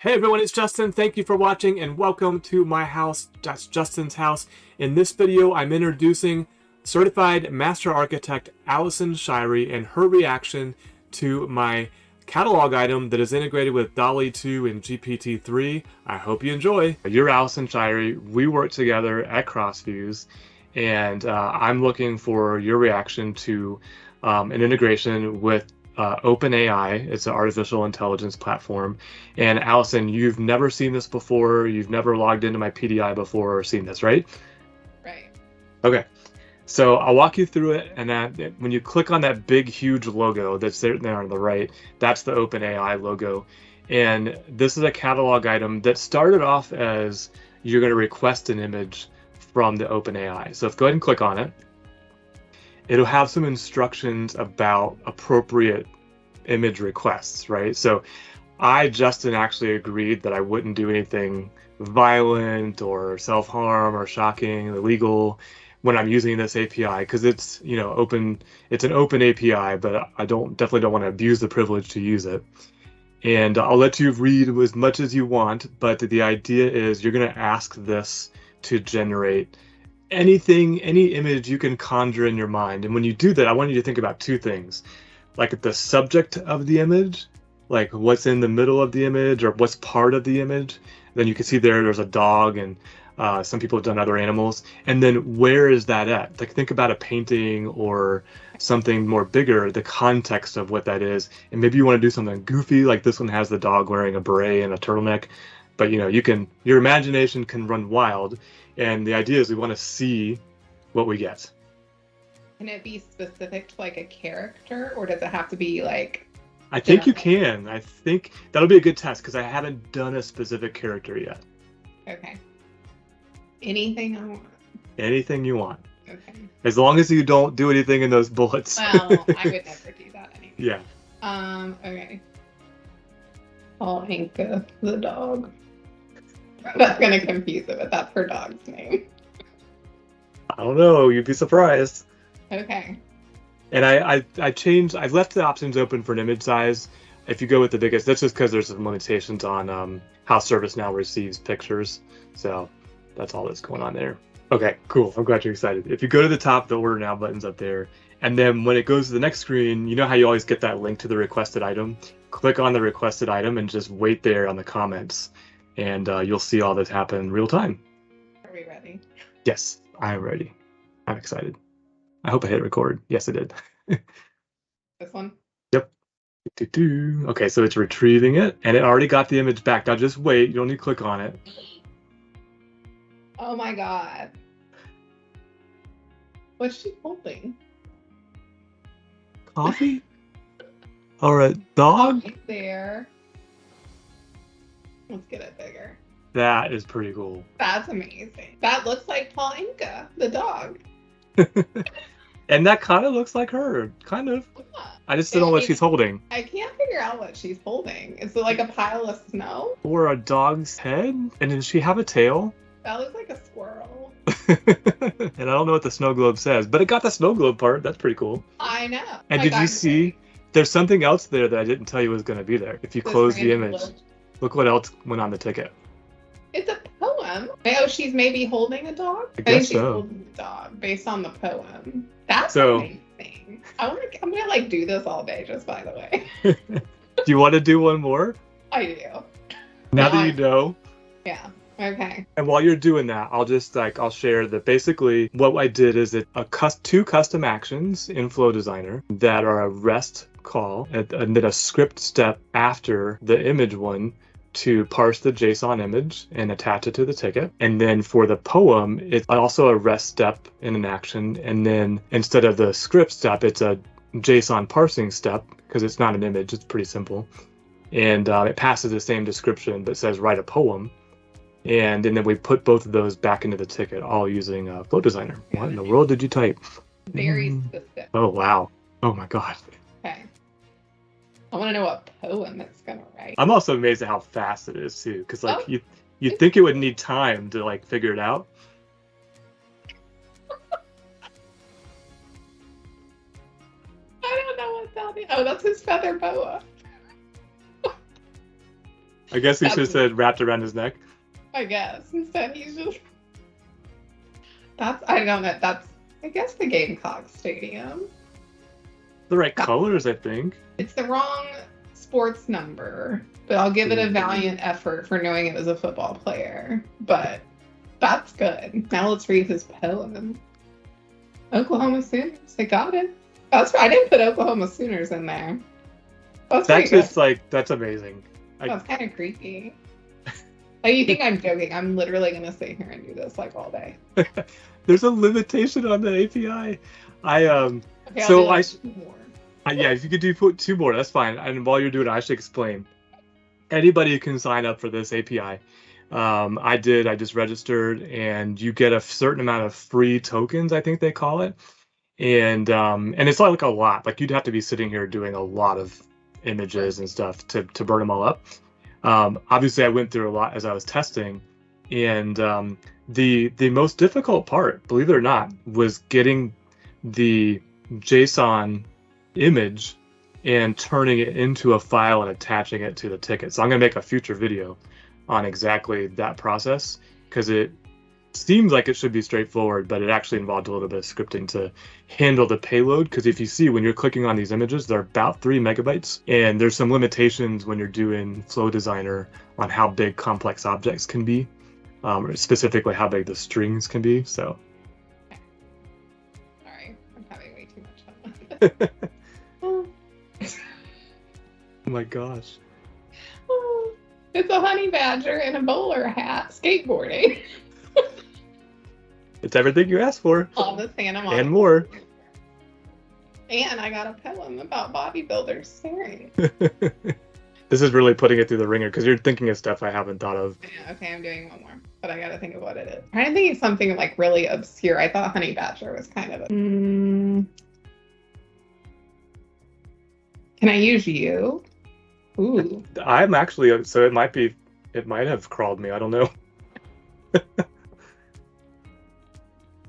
Hey everyone, it's Justin. Thank you for watching and welcome to my house. That's Justin's house. In this video, I'm introducing Certified Master Architect Allison Shirey and her reaction to my catalog item that is integrated with DALL-E 2 and GPT-3. I hope you enjoy. You're Allison Shirey. We work together at Crossviews, and I'm looking for your reaction to an integration with OpenAI. It's an artificial intelligence platform. And Allison, you've never seen this before. You've never logged into my PDI before or seen this, right? Right. Okay. So I'll walk you through it. And when you click on that big, huge logo that's there on the right, that's the OpenAI logo. And this is a catalog item that started off as you're going to request an image from the OpenAI. So go ahead and click on it. It'll have some instructions about appropriate image requests, right? So Justin, actually agreed that I wouldn't do anything violent or self-harm or shocking, illegal when I'm using this API, because it's, open. It's an open API, but I definitely don't want to abuse the privilege to use it. And I'll let you read as much as you want, but the idea is you're going to ask this to generate any image you can conjure in your mind. And when you do that, I want you to think about two things, like the subject of the image, like what's in the middle of the image or what's part of the image. Then you can see there's a dog, and some people have done other animals. And then where is that at? Like think about a painting or something more bigger, the context of what that is. And maybe you want to do something goofy, like this one has the dog wearing a beret and a turtleneck. But your imagination can run wild. And the idea is we want to see what we get. Can it be specific to like a character, or does it have to be like... I think you can. I think that'll be a good test because I haven't done a specific character yet. Okay. Anything I want. Anything you want. Okay. As long as you don't do anything in those bullets. Well, I would never do that anyway. Yeah. Okay. Oh, Inca, the dog. That's gonna confuse it, but that's her dog's name. I don't know. You'd be surprised. Okay. And I've left the options open for an image size. If you go with the biggest, that's just because there's some limitations on how ServiceNow receives pictures. So that's all that's going on there. Okay, cool. I'm glad you're excited. If you go to the top, the Order Now button's up there. And then when it goes to the next screen, you know how you always get that link to the requested item? Click on the requested item and just wait there on the comments. And you'll see all this happen in real time. Are we ready? Yes, I'm ready. I'm excited. I hope I hit record. Yes, I did. This one? Yep. Okay, so it's retrieving it, and it already got the image back. Now just wait. You don't need to click on it. Oh my god. What's she holding? Coffee? Or a dog? Right there. Let's get it bigger. That is pretty cool. That's amazing. That looks like Paul Inca, the dog. And that kind of looks like her. Kind of. Yeah. I just don't know what she's holding. I can't figure out what she's holding. Is it like a pile of snow? Or a dog's head? And does she have a tail? That looks like a squirrel. And I don't know what the snow globe says, but it got the snow globe part. That's pretty cool. I know. And did you see? There's something else there that I didn't tell you was going to be there. If you close the image, look what else went on the ticket. It's a poem. Oh, she's maybe holding a dog? I think guess she's so. holding a dog based on the poem. That's So- amazing. I'm gonna like do this all day, just by the way. Do you want to do one more? I do. Now that you know. Yeah. Okay. And while you're doing that, I'll share that basically what I did is two custom actions in Flow Designer that are a REST call and then a script step after the image one to parse the JSON image and attach it to the ticket. And then for the poem, it's also a REST step in an action. And then instead of the script step, it's a JSON parsing step because it's not an image. It's pretty simple. And it passes the same description but says write a poem. And then we put both of those back into the ticket, all using Flow Designer. What in the world did you type? Very specific. Oh, wow. Oh, my God. Okay. I want to know what poem it's gonna write. I'm also amazed at how fast it is, too. Because, Oh. you'd think it would need time to, figure it out. I don't know what that is. Oh, that's his feather boa. I guess we That's- should have said wrapped around his neck. I guess. Instead, he's just. I don't know. I guess, the Gamecock Stadium. The right colors, I think. It's the wrong sports number, but I'll give it a valiant effort for knowing it was a football player. But that's good. Now let's read his poem. Oklahoma Sooners. I got it. I didn't put Oklahoma Sooners in there. That's just like, that's amazing. That's kind of creepy. Like, you think I'm joking? I'm literally gonna sit here and do this like all day. There's a limitation on the API. Okay, So I'll do two more. Yeah, if you could do 2 more, that's fine. And while you're doing it, I should explain. Anybody can sign up for this API. I just registered, and you get a certain amount of free tokens, I think they call it. And it's like a lot. Like, you'd have to be sitting here doing a lot of images and stuff to burn them all up. Obviously, I went through a lot as I was testing, and the most difficult part, believe it or not, was getting the JSON image and turning it into a file and attaching it to the ticket. So I'm going to make a future video on exactly that process, because it seems like it should be straightforward, but it actually involved a little bit of scripting to handle the payload. Because if you see, when you're clicking on these images, they're about 3 megabytes, and there's some limitations when you're doing Flow Designer on how big complex objects can be, specifically how big the strings can be. So Sorry, I'm having way too much fun. oh my gosh. It's a honey badger in a bowler hat skateboarding It's everything you asked for on the Santa Monica. and more. And I got a poem about bodybuilders staring. This is really putting it through the ringer, because you're thinking of stuff I haven't thought of. Yeah, okay, I'm doing one more, but I gotta think of what it is. I'm trying to think of something like really obscure. I thought honey badger was kind of a... Can I use you? Ooh. I'm actually, so it might have crawled me. I don't know.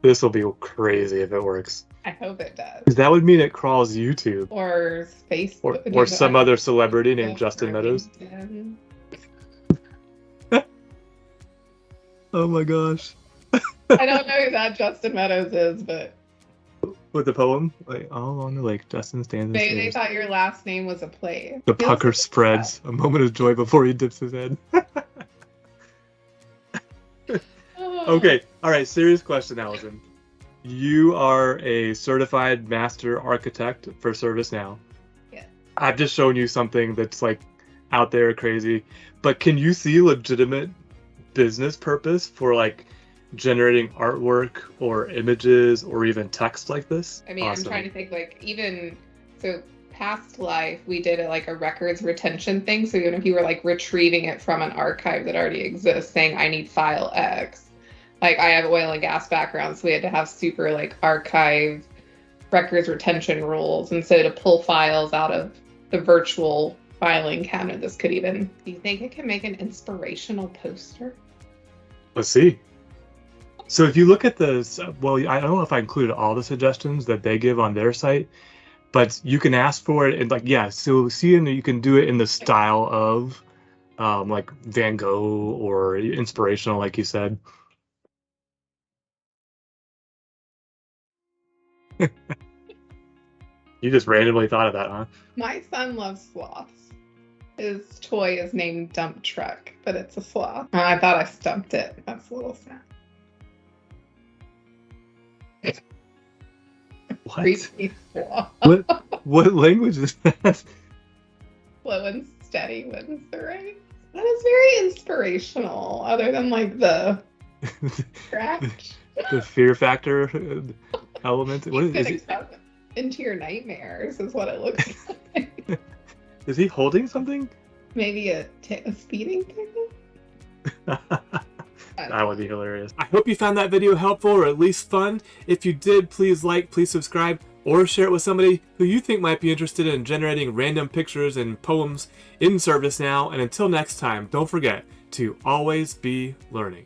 This will be crazy if it works. I hope it does. Because that would mean it crawls YouTube. Or Facebook. Or some other celebrity named Justin Meadows. Oh my gosh. I don't know who that Justin Meadows is, but... With the poem? Like, all along the lake, Justin stands and They stares. thought your last name was a place. The pucker spreads. A moment of joy before he dips his head. Okay, all right, serious question, Allison. You are a certified master architect for ServiceNow. Yeah. I've just shown you something that's like out there crazy, but can you see legitimate business purpose for like generating artwork or images or even text like this? I mean, Awesome. I'm trying to think, like, even so past life we did it like a records retention thing, so even if you were like retrieving it from an archive that already exists, saying I need file X, like I have oil and gas background, so we had to have super like archive records retention rules, and so to pull files out of the virtual filing cabinet, this could even... Do you think it can make an inspirational poster? Let's see. So if you look at this, well, I don't know if I included all the suggestions that they give on their site, but you can ask for it and like, yeah, so see, and you can do it in the style of like Van Gogh or inspirational, like you said. You just randomly thought of that, huh? My son loves sloths. His toy is named Dump Truck, but it's a sloth. And I thought I stumped it. That's a little sad. What? Creepy sloth. What language is that? Slow and steady wins the race. That is very inspirational, other than like the scratch. The fear factor element. What He's is gonna he? come into your nightmares is what it looks like. Is he holding something? Maybe a speeding ticket? That would be hilarious. I hope you found that video helpful or at least fun. If you did, please like, please subscribe, or share it with somebody who you think might be interested in generating random pictures and poems in ServiceNow. And until next time, don't forget to always be learning.